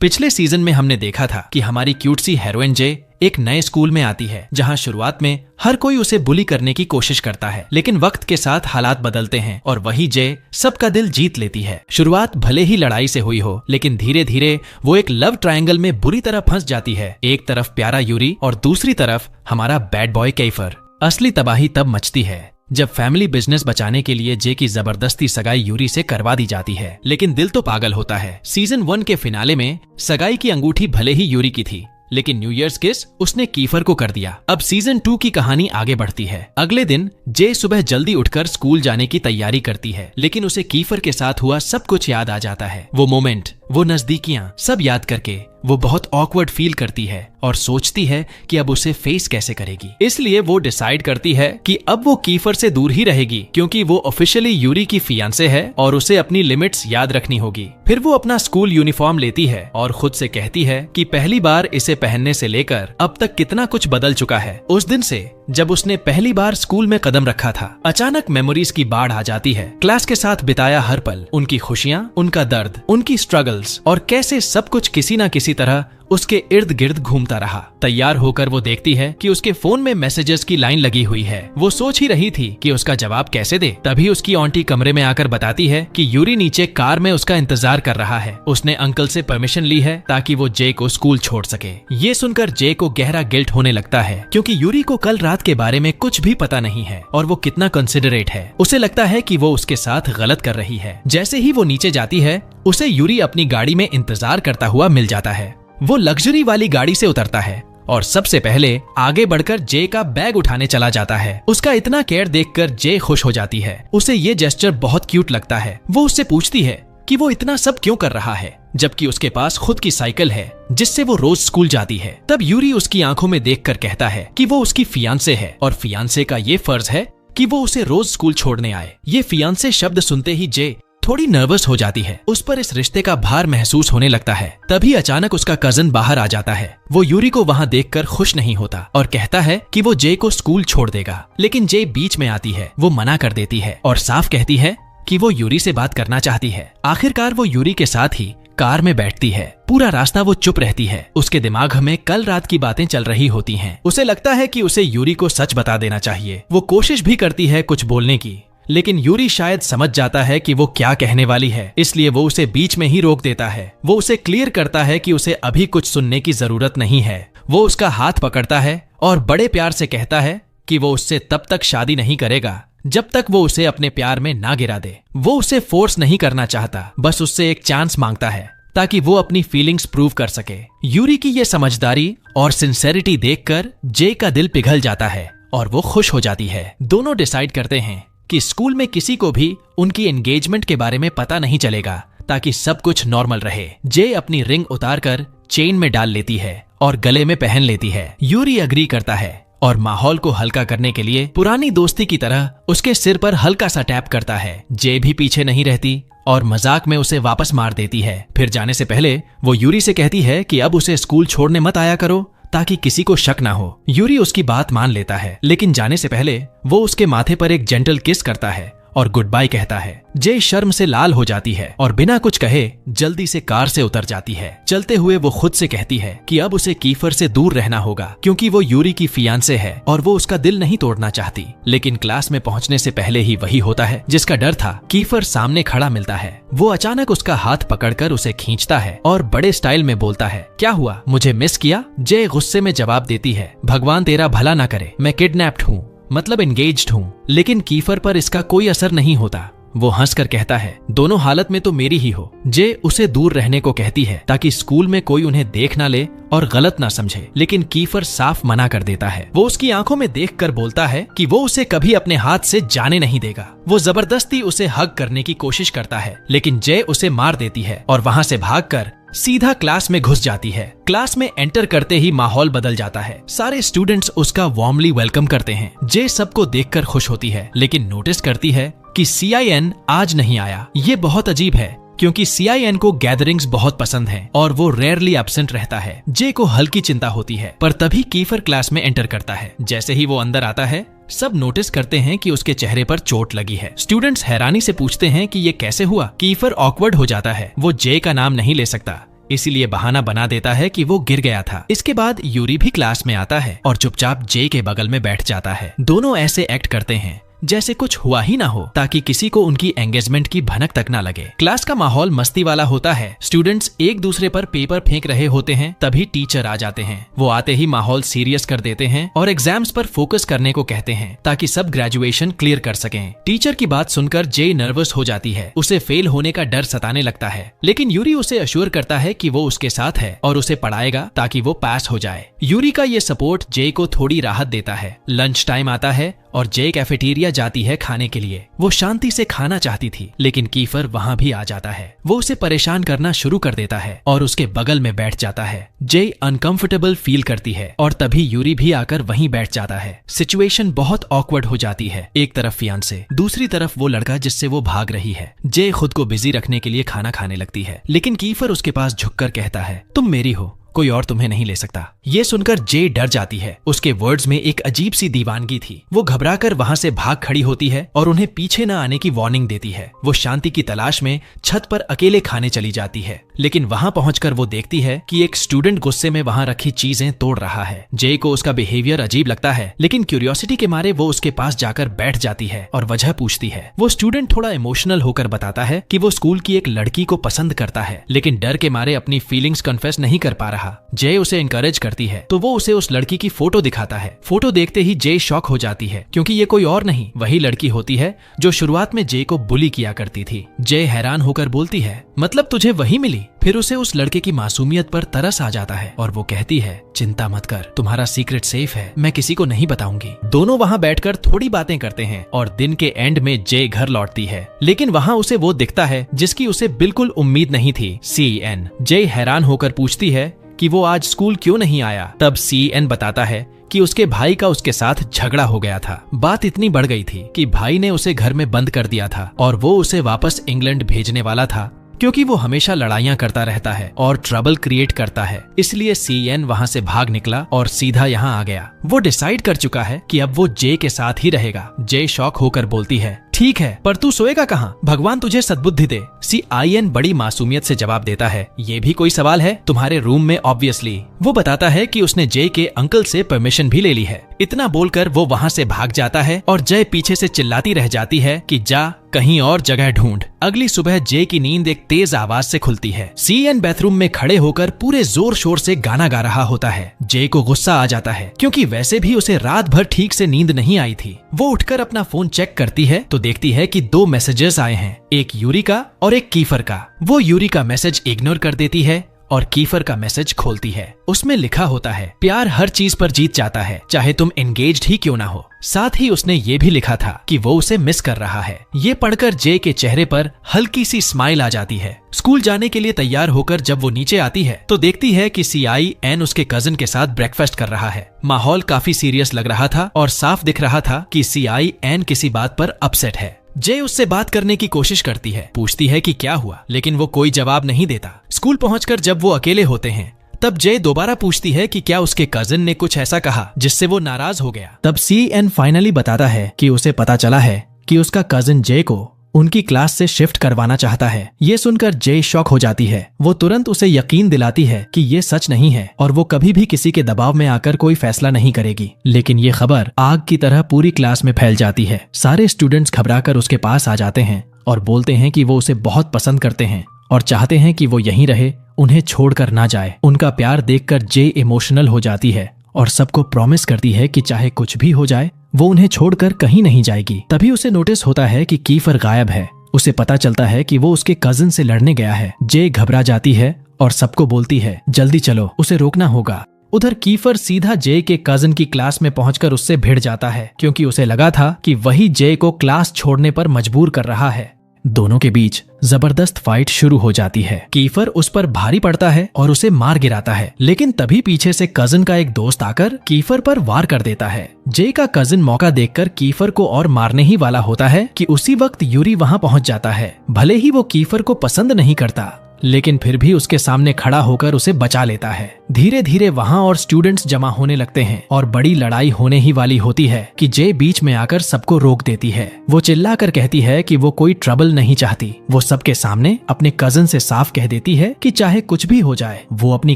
पिछले सीजन में हमने देखा था कि हमारी क्यूट सी हीरोइन जे एक नए स्कूल में आती है जहां शुरुआत में हर कोई उसे बुली करने की कोशिश करता है, लेकिन वक्त के साथ हालात बदलते हैं और वही जे सबका दिल जीत लेती है। शुरुआत भले ही लड़ाई से हुई हो, लेकिन धीरे धीरे वो एक लव ट्रायंगल में बुरी तरह फंस जाती है। एक तरफ प्यारा यूरी और दूसरी तरफ हमारा बैड बॉय केफर। असली तबाही तब मचती है जब फैमिली बिजनेस बचाने के लिए जे की जबरदस्ती सगाई यूरी से करवा दी जाती है, लेकिन दिल तो पागल होता है। सीजन 1 के फिनाले में सगाई की अंगूठी भले ही यूरी की थी, लेकिन न्यू ईयर्स किस उसने कीफर को कर दिया। अब सीजन 2 की कहानी आगे बढ़ती है। अगले दिन जे सुबह जल्दी उठकर स्कूल जाने की तैयारी करती है, लेकिन उसे कीफर के साथ हुआ सब कुछ याद आ जाता है। वो मोमेंट, वो नजदीकियां, सब याद करके वो बहुत ऑकवर्ड फील करती है और सोचती है कि अब उसे फेस कैसे करेगी। इसलिए वो डिसाइड करती है कि अब वो कीफर से दूर ही रहेगी, क्योंकि वो ऑफिशियली यूरी की फियांसे है और उसे अपनी लिमिट्स याद रखनी होगी। फिर वो अपना स्कूल यूनिफॉर्म लेती है और खुद से कहती है कि पहली बार इसे पहनने से लेकर अब तक कितना कुछ बदल चुका है। उस दिन से जब उसने पहली बार स्कूल में कदम रखा था, अचानक मेमोरीज की बाढ़ आ जाती है। क्लास के साथ बिताया हर पल, उनकी खुशियां, उनका दर्द, उनकी स्ट्रगल्स और कैसे सब कुछ किसी न किसी तरह उसके इर्द गिर्द घूमता रहा। तैयार होकर वो देखती है कि उसके फोन में मैसेजेस की लाइन लगी हुई है। वो सोच ही रही थी कि उसका जवाब कैसे दे, तभी उसकी आंटी कमरे में आकर बताती है कि यूरी नीचे कार में उसका इंतजार कर रहा है। उसने अंकल से परमिशन ली है ताकि वो जे को स्कूल छोड़ सके। ये सुनकर जे को गहरा गिल्ट होने लगता है, क्योंकि यूरी को कल रात के बारे में कुछ भी पता नहीं है और वो कितना कंसिडरेट है। उसे लगता है कि वो उसके साथ गलत कर रही है। जैसे ही वो नीचे जाती है, उसे यूरी अपनी गाड़ी में इंतजार करता हुआ मिल जाता है। वो लग्जरी वाली गाड़ी से उतरता है और सबसे पहले आगे बढ़कर जे का बैग उठाने चला जाता है। उसका इतना केयर देखकर जे खुश हो जाती है। उसे ये जेस्चर बहुत क्यूट लगता है। वो उससे पूछती है कि वो इतना सब क्यों कर रहा है, जबकि उसके पास खुद की साइकिल है जिससे वो रोज स्कूल जाती है। तब यूरी उसकी आंखों में देखकर कहता है कि वो उसकी फियांसे है और फियांसे का ये फर्ज है कि वो उसे रोज स्कूल छोड़ने आए। ये फियांसे शब्द सुनते ही जे थोड़ी नर्वस हो जाती है। उस पर इस रिश्ते का भार महसूस होने लगता है। तभी अचानक उसका कजन बाहर आ जाता है। वो यूरी को वहां देखकर खुश नहीं होता और कहता है कि वो जे को स्कूल छोड़ देगा, लेकिन जे बीच में आती है। वो मना कर देती है और साफ कहती है कि वो यूरी से बात करना चाहती है। आखिरकार वो यूरी के साथ ही कार में बैठती है। पूरा रास्ता वो चुप रहती है। उसके दिमाग में कल रात की बातें चल रही होती हैं। उसे लगता है कि उसे यूरी को सच बता देना चाहिए। वो कोशिश भी करती है कुछ बोलने की, लेकिन यूरी शायद समझ जाता है कि वो क्या कहने वाली है, इसलिए वो उसे बीच में ही रोक देता है। वो उसे क्लियर करता है कि उसे अभी कुछ सुनने की जरूरत नहीं है। वो उसका हाथ पकड़ता है और बड़े प्यार से कहता है कि वो उससे तब तक शादी नहीं करेगा जब तक वो उसे अपने प्यार में ना गिरा दे। वो उसे फोर्स नहीं करना चाहता, बस उससे एक चांस मांगता है ताकि वो अपनी फीलिंग्स प्रूव कर सके। यूरी की ये समझदारी और सिंसेरिटी देखकर जे का दिल पिघल जाता है और वो खुश हो जाती है। दोनों डिसाइड करते हैं कि स्कूल में किसी को भी उनकी एंगेजमेंट के बारे में पता नहीं चलेगा, ताकि सब कुछ नॉर्मल रहे। जे अपनी रिंग उतारकर चेन में डाल लेती है और गले में पहन लेती है। यूरी अग्री करता है और माहौल को हल्का करने के लिए पुरानी दोस्ती की तरह उसके सिर पर हल्का सा टैप करता है। जे भी पीछे नहीं रहती और मजाक में उसे वापस मार देती है। फिर जाने से पहले वो यूरी से कहती है कि अब उसे स्कूल छोड़ने मत आया करो ताकि किसी को शक ना हो। यूरी उसकी बात मान लेता है, लेकिन जाने से पहले वो उसके माथे पर एक जेंटल किस करता है और गुड बाय कहता है। जे शर्म से लाल हो जाती है और बिना कुछ कहे जल्दी से कार से उतर जाती है। चलते हुए वो खुद से कहती है कि अब उसे कीफर से दूर रहना होगा, क्योंकि वो यूरी की फियांसे है और वो उसका दिल नहीं तोड़ना चाहती। लेकिन क्लास में पहुंचने से पहले ही वही होता है जिसका डर था। कीफर सामने खड़ा मिलता है। वो अचानक उसका हाथ पकड़कर उसे खींचता है और बड़े स्टाइल में बोलता है, क्या हुआ, मुझे मिस किया? जे गुस्से में जवाब देती है, भगवान तेरा भला ना करे, मैं किडनैप्ड हूँ, मतलब एंगेज्ड हूँ। लेकिन कीफर पर इसका कोई असर नहीं होता। वो हंसकर कहता है, दोनों हालत में तो मेरी ही हो। जे उसे दूर रहने को कहती है ताकि स्कूल में कोई उन्हें देख ना ले और गलत ना समझे, लेकिन कीफर साफ मना कर देता है। वो उसकी आंखों में देखकर बोलता है कि वो उसे कभी अपने हाथ से जाने नहीं देगा। वो जबरदस्ती उसे हग करने की कोशिश करता है, लेकिन जे उसे मार देती है और वहां से भागकर सीधा क्लास में घुस जाती है। क्लास में एंटर करते ही माहौल बदल जाता है। सारे स्टूडेंट्स उसका वार्मली वेलकम करते हैं। जे सबको देखकर खुश होती है, लेकिन नोटिस करती है कि CIN आज नहीं आया। ये बहुत अजीब है, क्योंकि CIN को गैदरिंग्स बहुत पसंद हैं और वो रेयरली एब्सेंट रहता है। जे को हल्की चिंता होती है, पर तभी कीफर क्लास में एंटर करता है। जैसे ही वो अंदर आता है, सब नोटिस करते हैं कि उसके चेहरे पर चोट लगी है। स्टूडेंट्स हैरानी से पूछते हैं कि ये कैसे हुआ। कीफर ऑकवर्ड हो जाता है। वो जे का नाम नहीं ले सकता, इसीलिए बहाना बना देता है कि वो गिर गया था। इसके बाद यूरी भी क्लास में आता है और चुपचाप जे के बगल में बैठ जाता है। दोनों ऐसे एक्ट करते हैं जैसे कुछ हुआ ही ना हो, ताकि किसी को उनकी एंगेजमेंट की भनक तक ना लगे। क्लास का माहौल मस्ती वाला होता है। स्टूडेंट्स एक दूसरे पर पेपर फेंक रहे होते हैं, तभी टीचर आ जाते हैं। वो आते ही माहौल सीरियस कर देते हैं और एग्जाम्स पर फोकस करने को कहते हैं ताकि सब ग्रेजुएशन क्लियर कर सकें। टीचर की बात सुनकर जे नर्वस हो जाती है। उसे फेल होने का डर सताने लगता है, लेकिन यूरी उसे अश्योर करता है कि वो उसके साथ है और उसे पढ़ाएगा ताकि वो पास हो जाए। यूरी का ये सपोर्ट जे को थोड़ी राहत देता है। लंच टाइम आता है और जे कैफेटेरिया जाती है खाने के लिए। वो शांति से खाना चाहती थी, लेकिन कीफर वहाँ भी आ जाता है। वो उसे परेशान करना शुरू कर देता है और उसके बगल में बैठ जाता है। जे अनकंफर्टेबल फील करती है और तभी यूरी भी आकर वहीं बैठ जाता है। सिचुएशन बहुत ऑकवर्ड हो जाती है। एक तरफ फियांसे, दूसरी तरफ वो लड़का जिससे वो भाग रही है। जे खुद को बिजी रखने के लिए खाना खाने लगती है, लेकिन कीफर उसके पास झुककर कहता है, तुम मेरी हो, कोई और तुम्हें नहीं ले सकता। ये सुनकर जे डर जाती है। उसके वर्ड्स में एक अजीब सी दीवानगी थी। वो घबराकर वहां से भाग खड़ी होती है और उन्हें पीछे न आने की वार्निंग देती है। वो शांति की तलाश में छत पर अकेले खाने चली जाती है, लेकिन वहां पहुंचकर वो देखती है कि एक स्टूडेंट गुस्से में वहां रखी चीजें तोड़ रहा है। जे को उसका बिहेवियर अजीब लगता है, लेकिन क्यूरियोसिटी के मारे वो उसके पास जाकर बैठ जाती है और वजह पूछती है। वो स्टूडेंट थोड़ा इमोशनल होकर बताता है कि वो स्कूल की एक लड़की को पसंद करता है, लेकिन डर के मारे अपनी फीलिंग्स कन्फेस नहीं कर पा रहा। जे उसे इनकरेज करती है तो वो उसे उस लड़की की फोटो दिखाता है। फोटो देखते ही जे शॉक हो जाती है, क्योंकि ये कोई और नहीं, वही लड़की होती है जो शुरुआत में जे को बुली किया करती थी। जे हैरान होकर बोलती है, मतलब तुझे वही मिली? फिर उसे उस लड़के की मासूमियत पर तरस आ जाता है और वो कहती है, चिंता मत कर, तुम्हारा सीक्रेट सेफ है, मैं किसी को नहीं बताऊंगी। दोनों वहाँ बैठकर थोड़ी बातें करते हैं और दिन के एंड में जे घर लौटती है, लेकिन वहाँ उसे वो दिखता है जिसकी उसे बिल्कुल उम्मीद नहीं थी, CN। जे हैरान होकर पूछती है कि वो आज स्कूल क्यों नहीं आया। तब CN बताता है कि उसके भाई का उसके साथ झगड़ा हो गया था। बात इतनी बढ़ गई थी कि भाई ने उसे घर में बंद कर दिया था और वो उसे वापस इंग्लैंड भेजने वाला था, क्योंकि वो हमेशा लड़ाइयां करता रहता है और ट्रबल क्रिएट करता है। इसलिए CN वहां से भाग निकला और सीधा यहाँ आ गया। वो डिसाइड कर चुका है कि अब वो जे के साथ ही रहेगा। जे शॉक होकर बोलती है, ठीक है, पर तू सोएगा कहाँ? भगवान तुझे सद्बुद्धि दे। CIN बड़ी मासूमियत से जवाब देता है, ये भी कोई सवाल है? तुम्हारे रूम में ऑब्वियसली। वो बताता है कि उसने जे के अंकल से परमिशन भी ले ली है। इतना बोलकर वो वहाँ से भाग जाता है और जय पीछे से चिल्लाती रह जाती है कि जा कहीं और जगह ढूंढ। अगली सुबह जे की नींद एक तेज आवाज से खुलती है। CN बाथरूम में खड़े होकर पूरे जोर शोर से गाना गा रहा होता है। जे को गुस्सा आ जाता है, क्योंकि वैसे भी उसे रात भर ठीक से नींद नहीं आई थी। वो उठकर अपना फोन चेक करती है तो देखती है कि 2 मैसेजेस आए हैं, एक यूरी का और एक कीफर का। वो यूरी का मैसेज इग्नोर कर देती है और कीफर का मैसेज खोलती है। उसमें लिखा होता है, प्यार हर चीज पर जीत जाता है, चाहे तुम एंगेज्ड ही क्यों ना हो। साथ ही उसने ये भी लिखा था कि वो उसे मिस कर रहा है। ये पढ़कर जे के चेहरे पर हल्की सी स्माइल आ जाती है। स्कूल जाने के लिए तैयार होकर जब वो नीचे आती है तो देखती है कि CIN उसके कजिन के साथ ब्रेकफास्ट कर रहा है। माहौल काफी सीरियस लग रहा था और साफ दिख रहा था कि CIN किसी बात पर अपसेट है। जे उससे बात करने की कोशिश करती है, पूछती है कि क्या हुआ, लेकिन वो कोई जवाब नहीं देता। स्कूल पहुंचकर जब वो अकेले होते हैं तब जे दोबारा पूछती है कि क्या उसके कजिन ने कुछ ऐसा कहा जिससे वो नाराज हो गया। तब CN फाइनली बताता है कि उसे पता चला है कि उसका कजिन जे को उनकी क्लास से शिफ्ट करवाना चाहता है। ये सुनकर जे शॉक हो जाती है। वो तुरंत उसे यकीन दिलाती है कि ये सच नहीं है और वो कभी भी किसी के दबाव में आकर कोई फैसला नहीं करेगी। लेकिन ये खबर आग की तरह पूरी क्लास में फैल जाती है। सारे स्टूडेंट्स घबराकर उसके पास आ जाते हैं और बोलते हैं कि वो उसे बहुत पसंद करते हैं और चाहते हैं कि वो यहीं रहे, उन्हें छोड़कर ना जाए। उनका प्यार देखकर जे इमोशनल हो जाती है और सबको प्रॉमिस करती है कि चाहे कुछ भी हो जाए वो उन्हें छोड़कर कहीं नहीं जाएगी। तभी उसे नोटिस होता है कि कीफर गायब है। उसे पता चलता है कि वो उसके कजिन से लड़ने गया है। जे घबरा जाती है और सबको बोलती है, जल्दी चलो, उसे रोकना होगा। उधर कीफर सीधा जे के कजिन की क्लास में पहुंचकर उससे भिड़ जाता है, क्योंकि उसे लगा था कि वही जे को क्लास छोड़ने पर मजबूर कर रहा है। दोनों के बीच जबरदस्त फाइट शुरू हो जाती है। कीफर उस पर भारी पड़ता है और उसे मार गिराता है, लेकिन तभी पीछे से कजिन का एक दोस्त आकर कीफर पर वार कर देता है। जे का कजिन मौका देखकर कीफर को और मारने ही वाला होता है कि उसी वक्त यूरी वहां पहुंच जाता है। भले ही वो कीफर को पसंद नहीं करता, लेकिन फिर भी उसके सामने खड़ा होकर उसे बचा लेता है। धीरे धीरे वहाँ और स्टूडेंट्स जमा होने लगते हैं और बड़ी लड़ाई होने ही वाली होती है कि जे बीच में आकर सबको रोक देती है। वो चिल्लाकर कहती है कि वो कोई ट्रबल नहीं चाहती। वो सबके सामने अपने कजन से साफ कह देती है कि चाहे कुछ भी हो जाए वो अपनी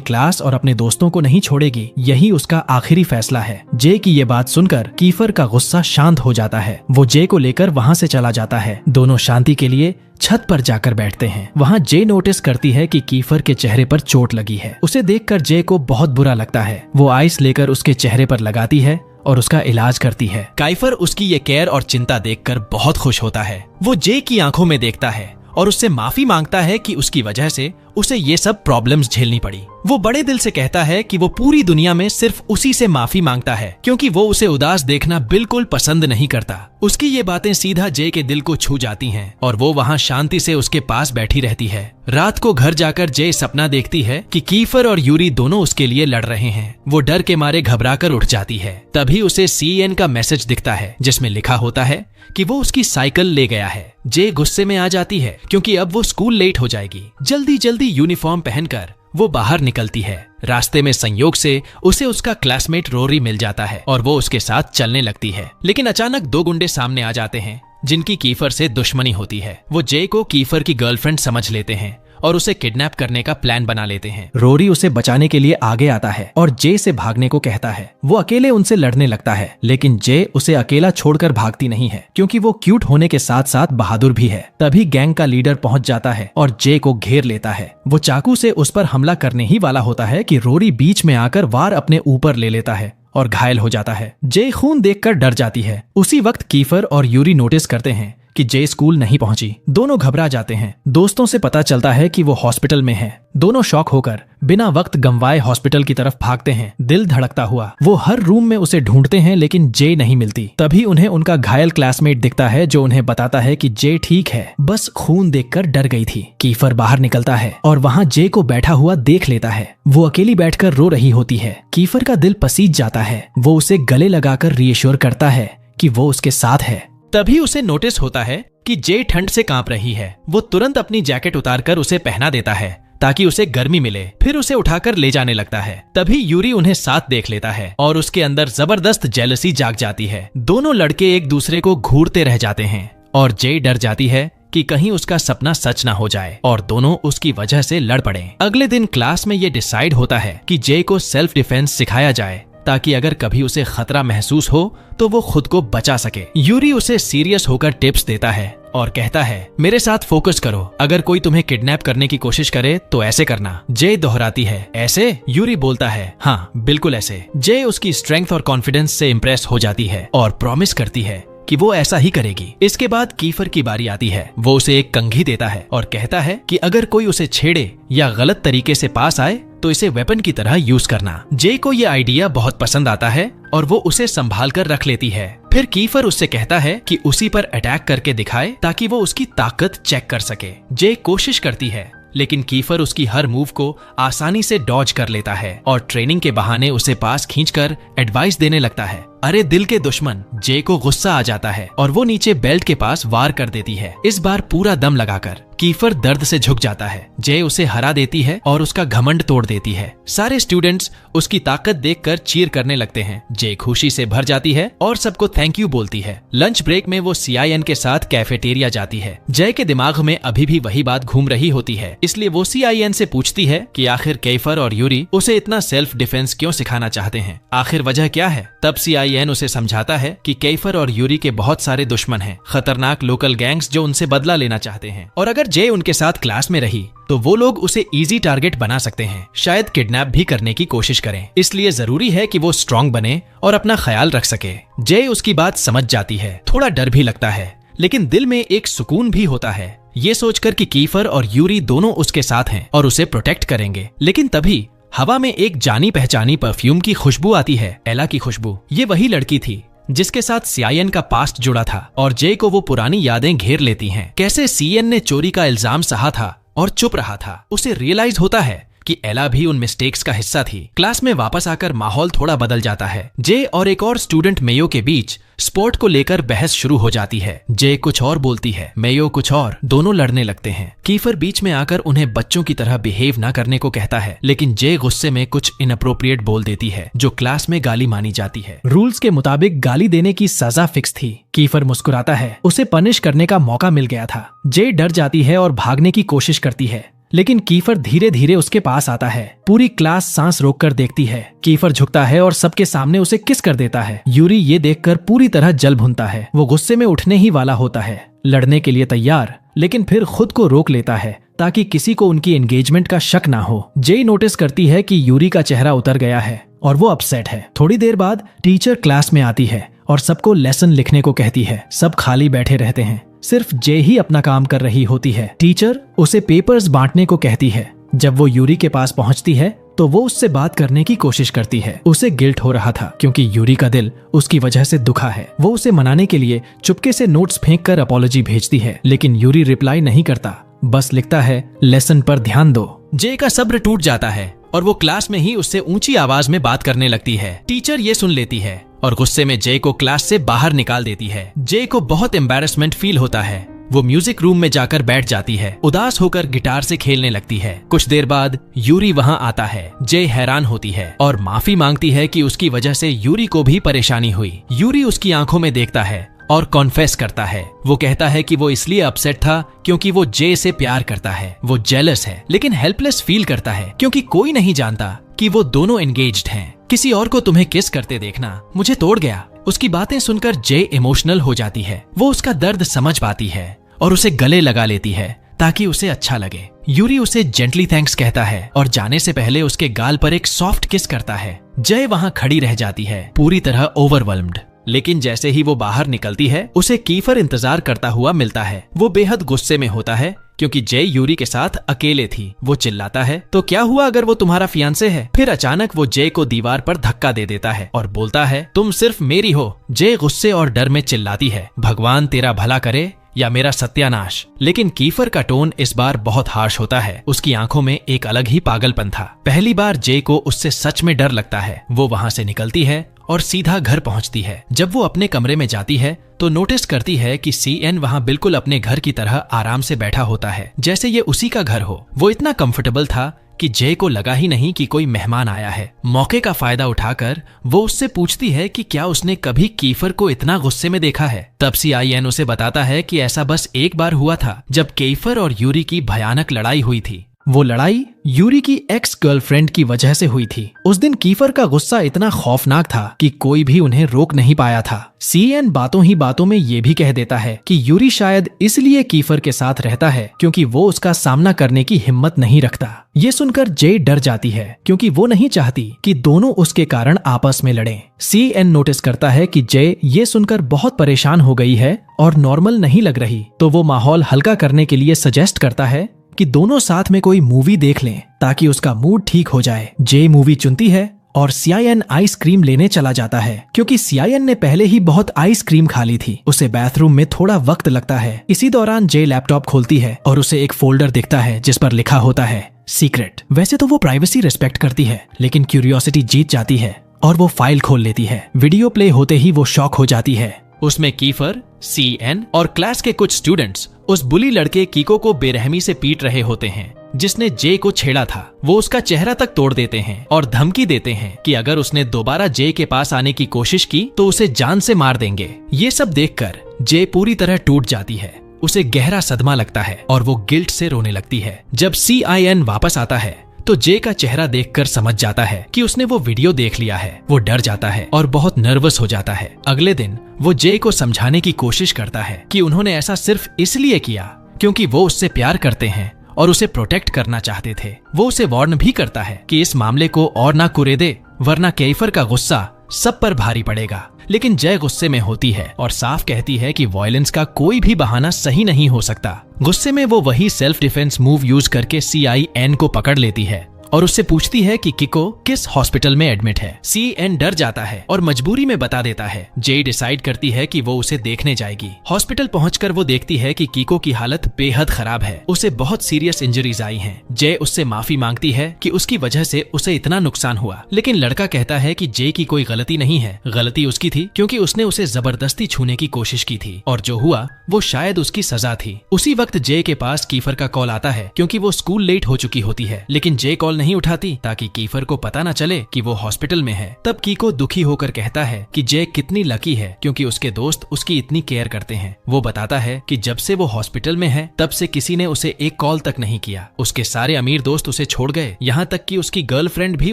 क्लास और अपने दोस्तों को नहीं छोड़ेगी, यही उसका आखिरी फैसला है। जे की ये बात सुनकर कीफर का गुस्सा शांत हो जाता है। वो जे को लेकर वहाँ से चला जाता है। दोनों शांति के लिए छत पर जाकर बैठते हैं। वहाँ जे नोटिस करती है कि कीफर के चेहरे पर चोट लगी है। उसे देखकर जे को बहुत बुरा लगता है। वो आइस लेकर उसके चेहरे पर लगाती है और उसका इलाज करती है। काइफर उसकी ये केयर और चिंता देखकर बहुत खुश होता है। वो जे की आंखों में देखता है और उससे माफी मांगता है कि उसकी वजह से उसे ये सब प्रॉब्लम्स झेलनी पड़ी। वो बड़े दिल से कहता है कि वो पूरी दुनिया में सिर्फ उसी से माफी मांगता है क्योंकि वो उसे उदास देखना बिल्कुल पसंद नहीं करता। उसकी ये बातें सीधा जे के दिल को छू जाती हैं और वो वहाँ शांति से उसके पास बैठी रहती है। रात को घर जाकर जे सपना देखती है कि कीफर और यूरी दोनों उसके लिए लड़ रहे हैं। वो डर के मारे घबराकर उठ जाती है। तभी उसे CN का मैसेज दिखता है जिसमें लिखा होता है कि वो उसकी साइकिल ले गया है। जे गुस्से में आ जाती है क्योंकि अब वो स्कूल लेट हो जाएगी। जल्दी जल्दी यूनिफॉर्म पहनकर वो बाहर निकलती है। रास्ते में संयोग से उसे उसका क्लासमेट रोरी मिल जाता है और वो उसके साथ चलने लगती है। लेकिन अचानक दो गुंडे सामने आ जाते हैं जिनकी कीफर से दुश्मनी होती है। वो जे को कीफर की गर्लफ्रेंड समझ लेते हैं और उसे किडनैप करने का प्लान बना लेते हैं। रोरी उसे बचाने के लिए आगे आता है और जे से भागने को कहता है। वो अकेले उनसे लड़ने लगता है लेकिन जे उसे अकेला छोड़कर भागती नहीं है क्योंकि वो क्यूट होने के साथ साथ बहादुर भी है। तभी गैंग का लीडर पहुंच जाता है और जे को घेर लेता है। वो चाकू से उस पर हमला करने ही वाला होता है कि रोरी बीच में आकर वार अपने ऊपर ले लेता है और घायल हो जाता है। जे खून देखकर डर जाती है। उसी वक्त कीफर और यूरी नोटिस करते हैं कि जे स्कूल नहीं पहुंची। दोनों घबरा जाते हैं। दोस्तों से पता चलता है कि वो हॉस्पिटल में है। दोनों शॉक होकर बिना वक्त गंवाए हॉस्पिटल की तरफ भागते हैं। दिल धड़कता हुआ वो हर रूम में उसे ढूंढते हैं लेकिन जे नहीं मिलती। तभी उन्हें उनका घायल क्लासमेट दिखता है जो उन्हें बताता है कि जे ठीक है, बस खून देखकर डर गई थी। कीफर बाहर निकलता है और वहाँ जे को बैठा हुआ देख लेता है। वो अकेली बैठकर रो रही होती है। कीफर का दिल पसीज जाता है। वो उसे गले लगाकर रीएश्योर करता है कि वो उसके साथ है। तभी उसे नोटिस होता है कि जे ठंड से कांप रही है। वो तुरंत अपनी जैकेट उतारकर उसे पहना देता है ताकि उसे गर्मी मिले। फिर उसे उठाकर ले जाने लगता है। तभी यूरी उन्हें साथ देख लेता है और उसके अंदर जबरदस्त जेलसी जाग जाती है। दोनों लड़के एक दूसरे को घूरते रह जाते हैं और जे डर जाती है कि कहीं उसका सपना सच ना हो जाए और दोनों उसकी वजह से लड़ पड़े। अगले दिन क्लास में ये डिसाइड होता है कि जे को सेल्फ डिफेंस सिखाया जाए ताकि अगर कभी उसे खतरा महसूस हो तो वो खुद को बचा सके। यूरी उसे सीरियस होकर टिप्स देता है और कहता है, मेरे साथ फोकस करो, अगर कोई तुम्हें किडनैप करने की कोशिश करे तो ऐसे करना। जे दोहराती है, ऐसे? यूरी बोलता है, हाँ बिल्कुल ऐसे। जे उसकी स्ट्रेंथ और कॉन्फिडेंस से इम्प्रेस हो जाती है और प्रॉमिस करती है कि वो ऐसा ही करेगी। इसके बाद कीफर की बारी आती है। वो उसे एक कंघी देता है और कहता है कि अगर कोई उसे छेड़े या गलत तरीके से पास आए तो इसे वेपन की तरह यूज करना। जे को ये आइडिया बहुत पसंद आता है और वो उसे संभाल कर रख लेती है। फिर कीफर उससे कहता है कि उसी पर अटैक करके दिखाए ताकि वो उसकी ताकत चेक कर सके। जे कोशिश करती है लेकिन कीफर उसकी हर मूव को आसानी से डॉज कर लेता है और ट्रेनिंग के बहाने उसे पास खींचकर एडवाइस देने लगता है। अरे दिल के दुश्मन! जे को गुस्सा आ जाता है और वो नीचे बेल्ट के पास वार कर देती है, इस बार पूरा दम लगाकर। कीफर दर्द से झुक जाता है। जे उसे हरा देती है और उसका घमंड तोड़ देती है। सारे स्टूडेंट्स उसकी ताकत देखकर चीयर करने लगते हैं। जे खुशी से भर जाती है और सबको थैंक यू बोलती है। लंच ब्रेक में वो CIN के साथ कैफेटेरिया जाती है। जय के दिमाग में अभी भी वही बात घूम रही होती है, इसलिए वो CIN से पूछती है कि आखिर कीफर और यूरी उसे इतना सेल्फ डिफेंस क्यों सिखाना चाहते हैं, आखिर वजह क्या है। तब CIN उसे समझाता है कि कीफर और यूरी के बहुत सारे दुश्मन हैं, खतरनाक लोकल गैंग्स जो उनसे बदला लेना चाहते हैं, और अगर जे उनके साथ क्लास में रही तो वो लोग उसे इजी टारगेट बना सकते हैं, शायद किडनैप भी करने की कोशिश करें। इसलिए जरूरी है कि वो स्ट्रांग बने और अपना ख्याल रख सके। जे उसकी बात समझ जाती है। थोड़ा डर भी लगता है लेकिन दिल में एक सुकून भी होता है, ये सोचकर कि कीफर और यूरी दोनों उसके साथ हैं और उसे प्रोटेक्ट करेंगे। लेकिन तभी हवा में एक जानी पहचानी परफ्यूम की खुशबू आती है, एला की खुशबू। ये वही लड़की थी जिसके साथ CIN का पास्ट जुड़ा था और जे को वो पुरानी यादें घेर लेती हैं। कैसे CN ने चोरी का इल्जाम सहा था और चुप रहा था। उसे रियलाइज होता है कि एला भी उन मिस्टेक्स का हिस्सा थी। क्लास में वापस आकर माहौल थोड़ा बदल जाता है। जे और एक और स्टूडेंट मेयो के बीच स्पोर्ट को लेकर बहस शुरू हो जाती है। जे कुछ और बोलती है, मेयो कुछ और, दोनों लड़ने लगते हैं। कीफर बीच में आकर उन्हें बच्चों की तरह बिहेव ना करने को कहता है, लेकिन जे गुस्से में कुछ इनअप्रोप्रिएट बोल देती है जो क्लास में गाली मानी जाती है। रूल्स के मुताबिक गाली देने की सजा फिक्स थी। कीफर मुस्कुराता है, उसे पनिश करने का मौका मिल गया था। जे डर जाती है और भागने की कोशिश करती है, लेकिन कीफर धीरे धीरे उसके पास आता है। पूरी क्लास सांस रोककर देखती है। कीफर झुकता है और सबके सामने उसे किस कर देता है। यूरी ये देखकर पूरी तरह जल भुनता है। वो गुस्से में उठने ही वाला होता है, लड़ने के लिए तैयार, लेकिन फिर खुद को रोक लेता है ताकि किसी को उनकी एंगेजमेंट का शक ना हो। जे नोटिस करती है कि यूरी का चेहरा उतर गया है और वो अपसेट है। थोड़ी देर बाद टीचर क्लास में आती है और सबको लेसन लिखने को कहती है। सब खाली बैठे रहते हैं, सिर्फ जे ही अपना काम कर रही होती है। टीचर उसे पेपर्स बांटने को कहती है। जब वो यूरी के पास पहुंचती है तो वो उससे बात करने की कोशिश करती है। उसे गिल्ट हो रहा था क्योंकि यूरी का दिल उसकी वजह से दुखा है। वो उसे मनाने के लिए चुपके से नोट्स फेंक कर अपॉलॉजी भेजती है, लेकिन यूरी रिप्लाई नहीं करता, बस लिखता है लेसन पर ध्यान दो। जे का सब्र टूट जाता है और वो क्लास में ही उससे ऊंची आवाज में बात करने लगती है। टीचर ये सुन लेती है और गुस्से में जे को क्लास से बाहर निकाल देती है। जे को बहुत एम्बैरेसमेंट फील होता है। वो म्यूजिक रूम में जाकर बैठ जाती है, उदास होकर गिटार से खेलने लगती है। कुछ देर बाद यूरी वहां आता है। जे हैरान होती है और माफी मांगती है कि उसकी वजह से यूरी को भी परेशानी हुई। यूरी उसकी आंखों में देखता है और कॉन्फेस करता है। वो कहता है कि वो इसलिए अपसेट था क्योंकि वो जे से प्यार करता है। वो जेलस है लेकिन हेल्पलेस फील करता है क्योंकि कोई नहीं जानता कि वो दोनों एंगेज्ड हैं। किसी और को तुम्हें किस करते देखना मुझे तोड़ गया। उसकी बातें सुनकर जे इमोशनल हो जाती है। वो उसका दर्द समझ पाती है और उसे गले लगा लेती है ताकि उसे अच्छा लगे। यूरी उसे जेंटली थैंक्स कहता है और जाने से पहले उसके गाल पर एक सॉफ्ट किस करता है। जय वहां खड़ी रह जाती है, पूरी तरह ओवरवेल्म्ड। लेकिन जैसे ही वो बाहर निकलती है उसे कीफर इंतजार करता हुआ मिलता है। वो बेहद गुस्से में होता है क्योंकि जय यूरी के साथ अकेले थी। वो चिल्लाता है, तो क्या हुआ अगर वो तुम्हारा फियांसे है? फिर अचानक वो जय को दीवार पर धक्का दे देता है और बोलता है, तुम सिर्फ मेरी हो। जय गुस्से और डर में चिल्लाती है, भगवान तेरा भला करे या मेरा सत्यानाश। लेकिन कीफर का टोन इस बार बहुत हार्श होता है। उसकी आंखों में एक अलग ही पागलपन था। पहली बार जे को उससे सच में डर लगता है। वो वहां से निकलती है और सीधा घर पहुंचती है। जब वो अपने कमरे में जाती है तो नोटिस करती है कि सीएन वहां बिल्कुल अपने घर की तरह आराम से बैठा होता है, जैसे ये उसी का घर हो। वो इतना कंफर्टेबल था कि जे को लगा ही नहीं कि कोई मेहमान आया है। मौके का फायदा उठाकर वो उससे पूछती है कि क्या उसने कभी कीफर को इतना गुस्से में देखा है। तब सीआईएन उसे बताता है कि ऐसा बस एक बार हुआ था जब कीफर और यूरी की भयानक लड़ाई हुई थी। वो लड़ाई यूरी की एक्स गर्लफ्रेंड की वजह से हुई थी। उस दिन कीफर का गुस्सा इतना खौफनाक था कि कोई भी उन्हें रोक नहीं पाया था। सीएन बातों ही बातों में ये भी कह देता है कि यूरी शायद इसलिए कीफर के साथ रहता है क्योंकि वो उसका सामना करने की हिम्मत नहीं रखता। ये सुनकर जे डर जाती है क्योंकि वो नहीं चाहती कि दोनों उसके कारण आपस में लड़ें। सीएन नोटिस करता है कि जे ये सुनकर बहुत परेशान हो गई है और नॉर्मल नहीं लग रही, तो वो माहौल हल्का करने के लिए सजेस्ट करता है कि दोनों साथ में कोई मूवी देख लें ताकि उसका मूड ठीक हो जाए। जे मूवी चुनती है और सीआईएन आइसक्रीम लेने चला जाता है क्योंकि सीआईएन ने पहले ही बहुत आइसक्रीम खा ली थी। उसे बाथरूम में थोड़ा वक्त लगता है। इसी दौरान जे लैपटॉप खोलती है और उसे एक फोल्डर दिखता है जिस पर लिखा होता है सीक्रेट। वैसे तो वो प्राइवेसी रिस्पेक्ट करती है, लेकिन क्यूरियोसिटी जीत जाती है और वो फाइल खोल लेती है। वीडियो प्ले होते ही वो शॉक हो जाती है। उसमें कीफर, सीएन और क्लास के कुछ स्टूडेंट्स उस बुली लड़के कीको को बेरहमी से पीट रहे होते हैं जिसने जे को छेड़ा था। वो उसका चेहरा तक तोड़ देते हैं और धमकी देते हैं कि अगर उसने दोबारा जे के पास आने की कोशिश की तो उसे जान से मार देंगे। ये सब देखकर जे पूरी तरह टूट जाती है। उसे गहरा सदमा लगता है और वो गिल्ट से रोने लगती है। जब सीआईएन वापस आता है तो जे का चेहरा देखकर समझ जाता है कि उसने वो वीडियो देख लिया है। वो डर जाता है और बहुत नर्वस हो जाता है। अगले दिन वो जे को समझाने की कोशिश करता है कि उन्होंने ऐसा सिर्फ इसलिए किया क्योंकि वो उससे प्यार करते हैं और उसे प्रोटेक्ट करना चाहते थे। वो उसे वार्न भी करता है कि इस मामले को और ना कुरेदे वरना कीफर का गुस्सा सब पर भारी पड़ेगा। लेकिन जय गुस्से में होती है और साफ कहती है कि वायलेंस का कोई भी बहाना सही नहीं हो सकता। गुस्से में वो वही सेल्फ डिफेंस मूव यूज करके सीआईएन को पकड़ लेती है और उससे पूछती है कि किको किस हॉस्पिटल में एडमिट है। CN डर जाता है और मजबूरी में बता देता है। जे डिसाइड करती है कि वो उसे देखने जाएगी। हॉस्पिटल पहुंचकर वो देखती है कि किको की हालत बेहद खराब है, उसे बहुत सीरियस इंजरीज आई हैं। जे उससे माफी मांगती है कि उसकी वजह से उसे इतना नुकसान हुआ, लेकिन लड़का कहता है कि जे की कोई गलती नहीं है, गलती उसकी थी क्योंकि उसने उसे जबरदस्ती छूने की कोशिश की थी और जो हुआ वो शायद उसकी सजा थी। उसी वक्त जे के पास कीफर का कॉल आता है क्योंकि वो स्कूल लेट हो चुकी होती है, लेकिन जे कॉल नहीं उठाती ताकि कीफर को पता न चले कि वो हॉस्पिटल में है। तब कीको दुखी होकर कहता है कि जे कितनी लकी है क्योंकि उसके दोस्त उसकी इतनी केयर करते हैं। वो बताता है कि जब से वो हॉस्पिटल में है तब से किसी ने उसे एक कॉल तक नहीं किया। उसके सारे अमीर दोस्त उसे छोड़ गए, यहाँ तक कि उसकी गर्लफ्रेंड भी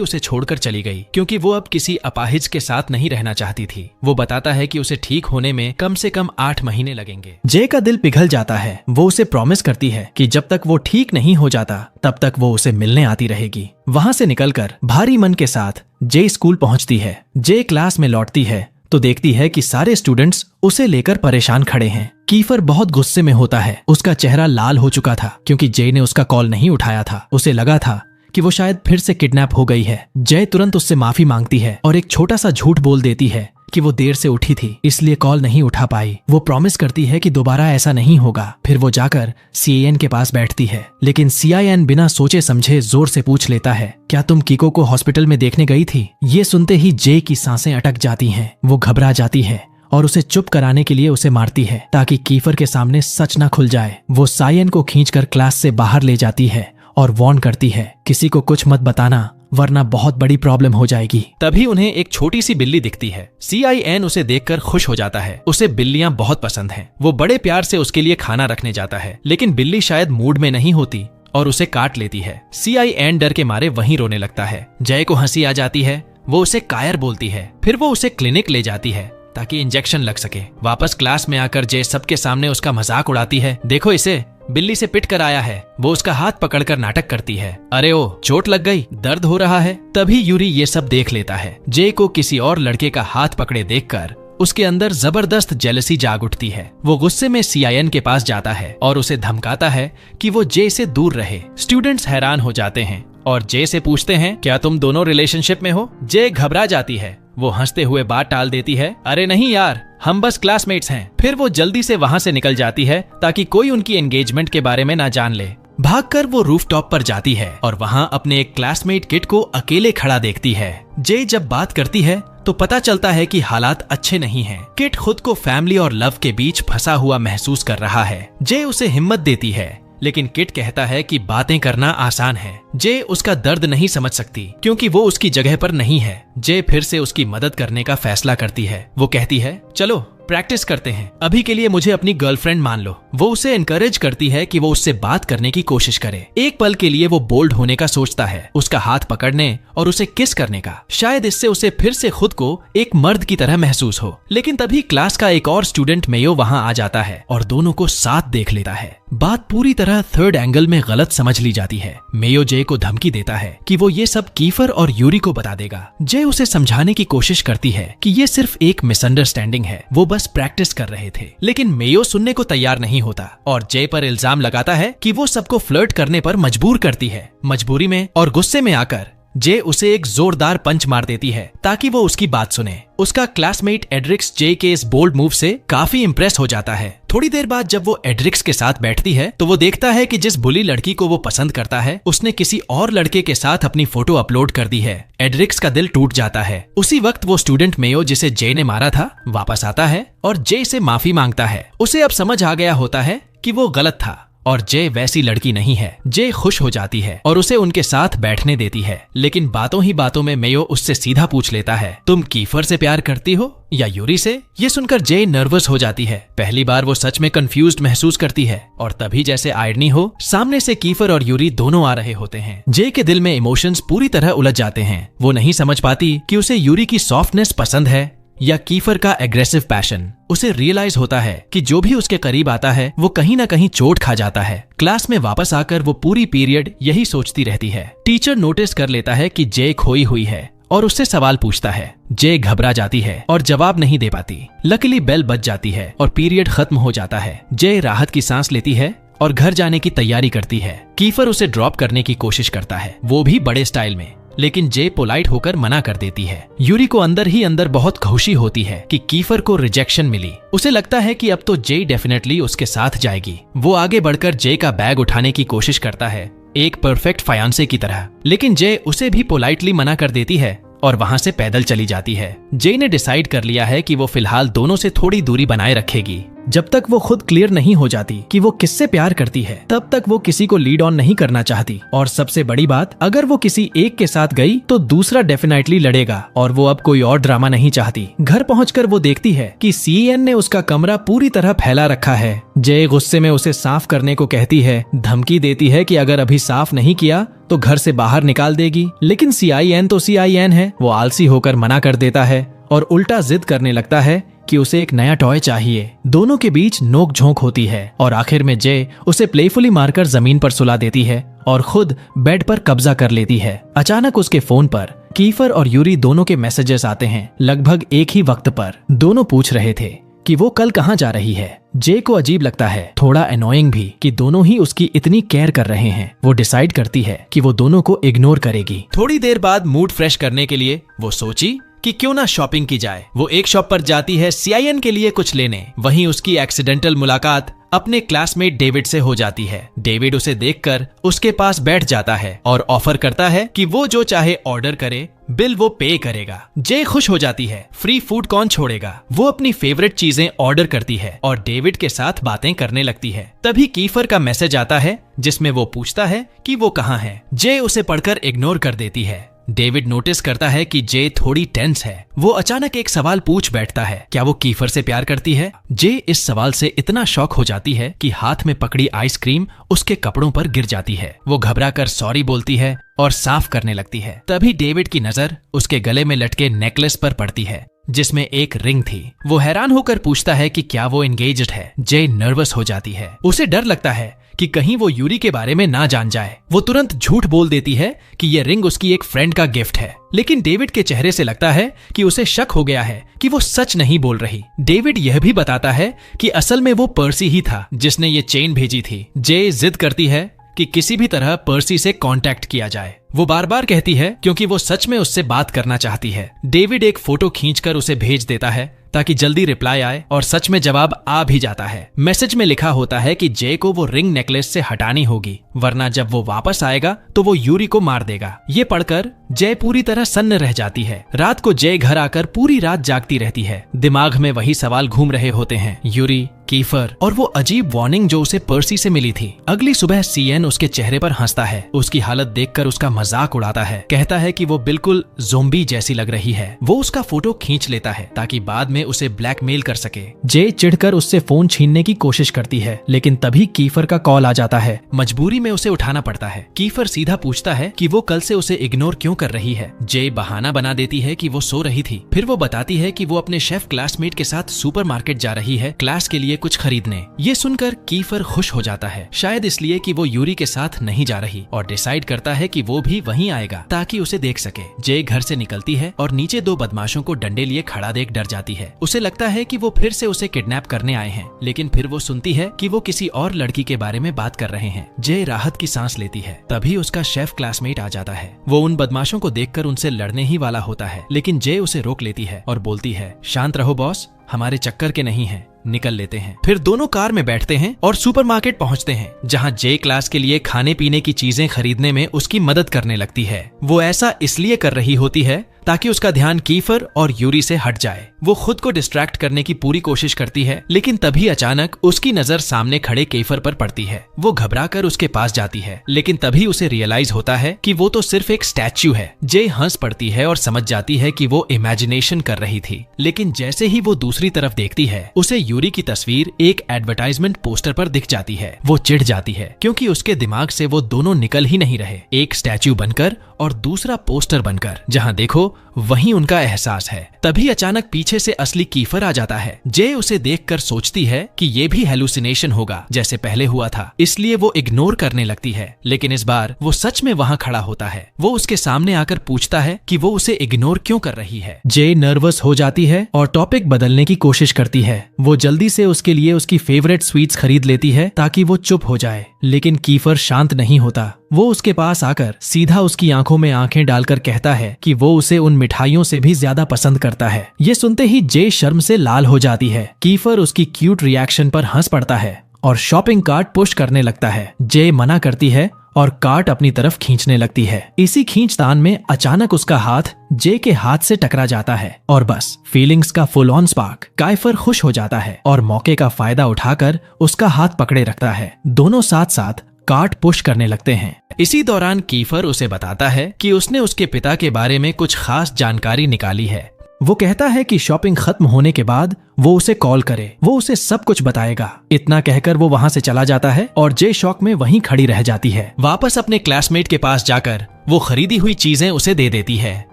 उसे छोड़कर चली गई क्योंकि वो अब किसी अपाहिज के साथ नहीं रहना चाहती थी। वो बताता है कि उसे ठीक होने में कम से कम 8 महीने लगेंगे। जे का दिल पिघल जाता है। वो उसे प्रॉमिस करती है कि जब तक वो ठीक नहीं हो जाता तब तक वो उसे मिलने आती रहेगी। वहाँ से निकलकर भारी मन के साथ जे स्कूल पहुँचती है। जे क्लास में लौटती है तो देखती है कि सारे स्टूडेंट्स उसे लेकर परेशान खड़े हैं। कीफर बहुत गुस्से में होता है। उसका चेहरा लाल हो चुका था क्योंकि जे ने उसका कॉल नहीं उठाया था। उसे लगा था कि वो शायद फिर से किडनैप हो गई है। जय तुरंत उससे माफी मांगती है और एक छोटा सा झूठ बोल देती है कि वो देर से उठी थी इसलिए कॉल नहीं उठा पाई। वो प्रॉमिस करती है कि दोबारा ऐसा नहीं होगा। फिर वो जाकर CIN के पास बैठती है, लेकिन CIN बिना सोचे समझे जोर से पूछ लेता है, क्या तुम किको को हॉस्पिटल में देखने गई थी? ये सुनते ही जे की सांसें अटक जाती हैं। वो घबरा जाती है और उसे चुप कराने के लिए उसे मारती है ताकि कीफर के सामने सच न खुल जाए। वो CIN को खींचकर क्लास से बाहर ले जाती है और वार्न करती है, किसी को कुछ मत बताना वरना बहुत बड़ी प्रॉब्लम हो जाएगी। तभी उन्हें एक छोटी सी बिल्ली दिखती है। CIN उसे देखकर खुश हो जाता है। उसे बिल्लियां बहुत पसंद हैं। वो बड़े प्यार से उसके लिए खाना रखने जाता है, लेकिन बिल्ली शायद मूड में नहीं होती और उसे काट लेती है। CIN डर के मारे वहीं रोने लगता है। जय को हंसी आ जाती है। वो उसे कायर बोलती है। फिर वो उसे क्लिनिक ले जाती है ताकि इंजेक्शन लग सके। वापस क्लास में आकर जय सबके सामने उसका मजाक उड़ाती है, देखो इसे, बिल्ली से पिट कर आया है। वो उसका हाथ पकड़कर नाटक करती है, अरे ओ चोट लग गई, दर्द हो रहा है। तभी यूरी ये सब देख लेता है। जे को किसी और लड़के का हाथ पकड़े देखकर उसके अंदर जबरदस्त जेलसी जाग उठती है। वो गुस्से में CIN के पास जाता है और उसे धमकाता है कि वो जे से दूर रहे। स्टूडेंट्स हैरान हो जाते हैं और जे से पूछते हैं, क्या तुम दोनों रिलेशनशिप में हो? जे घबरा जाती है। वो हंसते हुए बात टाल देती है, अरे नहीं यार, हम बस क्लासमेट्स हैं। फिर वो जल्दी से वहाँ से निकल जाती है ताकि कोई उनकी एंगेजमेंट के बारे में ना जान ले। भागकर वो रूफटॉप पर जाती है और वहाँ अपने एक क्लासमेट किट को अकेले खड़ा देखती है। जे जब बात करती है तो पता चलता है कि हालात अच्छे नहीं हैं। किट खुद को फैमिली और लव के बीच फंसा हुआ महसूस कर रहा है। जे उसे हिम्मत देती है, लेकिन किट कहता है कि बातें करना आसान है। जे उसका दर्द नहीं समझ सकती क्योंकि वो उसकी जगह पर नहीं है। जे फिर से उसकी मदद करने का फैसला करती है। वो कहती है, चलो प्रैक्टिस करते हैं, अभी के लिए मुझे अपनी गर्लफ्रेंड मान लो। वो उसे एनकरेज करती है कि वो उससे बात करने की कोशिश करे। एक पल के लिए वो बोल्ड होने का सोचता है, उसका हाथ पकड़ने और उसे किस करने का। शायद इससे उसे फिर से खुद को एक मर्द की तरह महसूस हो। लेकिन तभी क्लास का एक और स्टूडेंट मेयो वहाँ आ जाता है और दोनों को साथ देख लेता है। बात पूरी तरह थर्ड एंगल में गलत समझ ली जाती है। मेयो जे को धमकी देता है कि वो ये सब कीफर और यूरी को बता देगा। जे उसे समझाने की कोशिश करती है कि ये सिर्फ एक मिसअंडरस्टैंडिंग है, वो बस प्रैक्टिस कर रहे थे। लेकिन मेयो सुनने को तैयार नहीं होता और जे पर इल्जाम लगाता है कि वो सबको फ्लर्ट करने पर मजबूर करती है। मजबूरी में और गुस्से में आकर जे उसे एक जोरदार पंच मार देती है ताकि वो उसकी बात सुने। उसका क्लासमेट एड्रिक्स जे के इस बोल्ड मूव से काफी इम्प्रेस हो जाता है। थोड़ी देर बाद जब वो एड्रिक्स के साथ बैठती है तो वो देखता है कि जिस बुली लड़की को वो पसंद करता है उसने किसी और लड़के के साथ अपनी फोटो अपलोड कर दी है। एड्रिक्स का दिल टूट जाता है। उसी वक्त वो स्टूडेंट मेयो जिसे जे ने मारा था वापस आता है और जे से माफी मांगता है। उसे अब समझ आ गया होता है कि वो गलत था और जे वैसी लड़की नहीं है। जे खुश हो जाती है और उसे उनके साथ बैठने देती है। लेकिन बातों ही बातों में मेयो उससे सीधा पूछ लेता है, तुम कीफर से प्यार करती हो या यूरी से? ये सुनकर जे नर्वस हो जाती है। पहली बार वो सच में कंफ्यूज्ड महसूस करती है और तभी जैसे आयरनी हो, सामने से कीफर और यूरी दोनों आ रहे होते हैं। जे के दिल में इमोशंस पूरी तरह उलझ जाते हैं। वो नहीं समझ पाती कि उसे यूरी की सॉफ्टनेस पसंद है या कीफर का एग्रेसिव पैशन। उसे रियलाइज होता है कि जो भी उसके करीब आता है वो कहीं ना कहीं चोट खा जाता है। क्लास में वापस आकर वो पूरी पीरियड यही सोचती रहती है। टीचर नोटिस कर लेता है कि जे खोई हुई है और उससे सवाल पूछता है। जे घबरा जाती है और जवाब नहीं दे पाती। लकीली बेल बज जाती है और पीरियड खत्म हो जाता है। जे राहत की सांस लेती है और घर जाने की तैयारी करती है। कीफर उसे ड्रॉप करने की कोशिश करता है, वो भी बड़े स्टाइल में, लेकिन जे पोलाइट होकर मना कर देती है। यूरी को अंदर ही अंदर बहुत खुशी होती है कि कीफर को रिजेक्शन मिली। उसे लगता है कि अब तो जे डेफिनेटली उसके साथ जाएगी। वो आगे बढ़कर जे का बैग उठाने की कोशिश करता है, एक परफेक्ट फायांसे की तरह, लेकिन जे उसे भी पोलाइटली मना कर देती है और वहां से पैदल चली जाती है। जे ने डिसाइड कर लिया है कि वो फिलहाल दोनों से थोड़ी दूरी बनाए रखेगी। जब तक वो खुद क्लियर नहीं हो जाती कि वो किससे प्यार करती है, तब तक वो किसी को लीड ऑन नहीं करना चाहती। और सबसे बड़ी बात, अगर वो किसी एक के साथ गई तो दूसरा डेफिनेटली लड़ेगा और वो अब कोई और ड्रामा नहीं चाहती। घर पहुंचकर वो देखती है कि सीएन ने उसका कमरा पूरी तरह फैला रखा है। जे गुस्से में उसे साफ करने को कहती है, धमकी देती है कि अगर अभी साफ नहीं किया तो घर से बाहर निकाल देगी। लेकिन सीआईएन तो सीआईएन है, वो आलसी होकर मना कर देता है और उल्टा जिद करने लगता है कि उसे एक नया टॉय चाहिए। दोनों के बीच नोक झोंक होती है और आखिर में जे उसे प्लेफुली मारकर जमीन पर सुला देती है और खुद बेड पर कब्जा कर लेती है। अचानक उसके फोन पर कीफर और यूरी दोनों के मैसेजेस आते हैं, लगभग एक ही वक्त पर। दोनों पूछ रहे थे कि वो कल कहाँ जा रही है। जे को अजीब लगता है, थोड़ा एनोइंग भी, कि दोनों ही उसकी इतनी केयर कर रहे हैं। वो डिसाइड करती है कि वो दोनों को इग्नोर करेगी। थोड़ी देर बाद मूड फ्रेश करने के लिए वो सोची कि क्यों ना शॉपिंग की जाए। वो एक शॉप पर जाती है सीआईएन के लिए कुछ लेने। वहीं उसकी एक्सीडेंटल मुलाकात अपने क्लासमेट डेविड से हो जाती है। डेविड उसे देखकर उसके पास बैठ जाता है और ऑफर करता है कि वो जो चाहे ऑर्डर करे, बिल वो पे करेगा। जे खुश हो जाती है, फ्री फूड कौन छोड़ेगा। वो अपनी फेवरेट चीजें ऑर्डर करती है और डेविड के साथ बातें करने लगती है। तभी कीफर का मैसेज आता है जिसमें वो पूछता है कि वो कहाँ है। जे उसे पढ़कर इग्नोर कर देती है। डेविड नोटिस करता है कि जे थोड़ी टेंस है। वो अचानक एक सवाल पूछ बैठता है, क्या वो कीफर से प्यार करती है? जे इस सवाल से इतना शॉक हो जाती है कि हाथ में पकड़ी आइसक्रीम उसके कपड़ों पर गिर जाती है। वो घबराकर सॉरी बोलती है और साफ करने लगती है। तभी डेविड की नजर उसके गले में लटके नेकलेस पर पड़ती है जिसमें एक रिंग थी। वो हैरान होकर पूछता है कि क्या वो एंगेज्ड है। जे नर्वस हो जाती है, उसे डर लगता है कि कहीं वो यूरी के बारे में ना जान जाए। वो तुरंत झूठ बोल देती है कि ये रिंग उसकी एक फ्रेंड का गिफ्ट है, लेकिन डेविड के चेहरे से लगता है कि उसे शक हो गया है कि वो सच नहीं बोल रही। डेविड यह भी बताता है कि असल में वो पर्सी ही था जिसने ये चेन भेजी थी। जे जिद करती है कि किसी भी तरह पर्सी से कांटेक्ट किया जाए। वो बार बार कहती है क्योंकि वो सच में उससे बात करना चाहती है। डेविड एक फोटो खींचकर उसे भेज देता है ताकि जल्दी रिप्लाई आए और सच में जवाब आ भी जाता है। मैसेज में लिखा होता है कि जे को वो रिंग नेकलेस से हटानी होगी, वरना जब वो वापस आएगा तो वो यूरी को मार देगा। ये पढ़कर जय पूरी तरह सन्न रह जाती है। रात को जय घर आकर पूरी रात जागती रहती है। दिमाग में वही सवाल घूम रहे होते हैं, यूरी, कीफर और वो अजीब वार्निंग जो उसे पर्सी से मिली थी। अगली सुबह सीएन उसके चेहरे पर हंसता है। उसकी हालत देखकर उसका मजाक उड़ाता है, कहता है कि वो बिल्कुल ज़ोंबी जैसी लग रही है। वो उसका फोटो खींच लेता है ताकि बाद में उसे ब्लैकमेल कर सके। जे चिढ़कर उससे फोन छीनने की कोशिश करती है, लेकिन तभी कीफर का कॉल आ जाता है। मजबूरी में उसे उठाना पड़ता है। कीफर सीधा पूछता है कि वो कल से उसे इग्नोर क्यों कर रही है। जे बहाना बना देती है कि वो सो रही थी। फिर वो बताती है कि वो अपने शेफ क्लासमेट के साथ सुपरमार्केट जा रही है क्लास के लिए कुछ खरीदने। ये सुनकर कीफर खुश हो जाता है, शायद इसलिए कि वो यूरी के साथ नहीं जा रही, और डिसाइड करता है कि वो भी वहीं आएगा ताकि उसे देख सके। जे घर से निकलती है और नीचे दो बदमाशों को डंडे लिए खड़ा देख डर जाती है। उसे लगता है कि वो फिर से उसे किडनैप करने आए हैं, लेकिन फिर वो सुनती है कि वो किसी और लड़की के बारे में बात कर रहे हैं। जे राहत की सांस लेती है। तभी उसका शेफ क्लासमेट आ जाता है। वो उन बदमाशों को देखकर उनसे लड़ने ही वाला होता है, लेकिन जे उसे रोक लेती है और बोलती है, शांत रहो बॉस, हमारे चक्कर के नहीं हैं, निकल लेते हैं। फिर दोनों कार में बैठते हैं और सुपरमार्केट पहुंचते हैं, जहां जे क्लास के लिए खाने पीने की चीजें खरीदने में उसकी मदद करने लगती है। वो ऐसा इसलिए कर रही होती है ताकि उसका ध्यान कीफर और यूरी से हट जाए। वो खुद को डिस्ट्रैक्ट करने की पूरी कोशिश करती है, लेकिन तभी अचानक उसकी नजर सामने खड़े कीफर पर पड़ती है। वो घबराकर उसके पास जाती है, लेकिन तभी उसे रियलाइज होता है कि वो तो सिर्फ एक स्टैच्यू है। जे हंस पड़ती है और समझ जाती है कि वो इमेजिनेशन कर रही थी, लेकिन जैसे ही वो दूसरी तरफ देखती है, उसे यूरी की तस्वीर एक एडवर्टाइजमेंट पोस्टर पर दिख जाती है। वो चिढ़ जाती है क्योंकि उसके दिमाग से वो दोनों निकल ही नहीं रहे, एक स्टैच्यू बनकर और दूसरा पोस्टर बनकर। जहां देखो वहीं उनका एहसास है। तभी अचानक पीछे से असली कीफर आ जाता है। जे उसे देखकर सोचती है कि ये भी हेलुसिनेशन होगा जैसे पहले हुआ था, इसलिए वो इग्नोर करने लगती है। लेकिन इस बार वो सच में वहां खड़ा होता है। वो उसके सामने आकर पूछता है कि वो उसे इग्नोर क्यों कर रही है। जे नर्वस हो जाती है और टॉपिक बदलने की कोशिश करती है। वो जल्दी से उसके लिए उसकी फेवरेट स्वीट्स खरीद लेती है ताकि वो चुप हो जाए, लेकिन कीफर शांत नहीं होता। वो उसके पास आकर सीधा उसकी आंखों में आंखें डालकर कहता है कि वो उसे उन मिठाइयों से भी ज्यादा पसंद करता है। ये सुनते ही जे शर्म से लाल हो जाती है। कीफर उसकी क्यूट रिएक्शन पर हंस पड़ता है और शॉपिंग कार्ट पुश करने लगता है। जे मना करती है और कार्ट अपनी तरफ खींचने लगती है। इसी खींचतान में अचानक उसका हाथ जे के हाथ से टकरा जाता है और बस फीलिंग्स का फुल ऑन स्पार्क। काइफर खुश हो जाता है और मौके का फायदा उठाकर उसका हाथ पकड़े रखता है। दोनों साथ साथ कार्ट पुश करने लगते हैं। इसी दौरान कीफर उसे बताता है कि उसने उसके पिता के बारे में कुछ खास जानकारी निकाली है। वो कहता है कि शॉपिंग खत्म होने के बाद वो उसे कॉल करे, वो उसे सब कुछ बताएगा। इतना कहकर वो वहां से चला जाता है और जे शॉक में वहीं खड़ी रह जाती है। वापस अपने क्लासमेट के पास जाकर वो खरीदी हुई चीजें उसे दे देती है।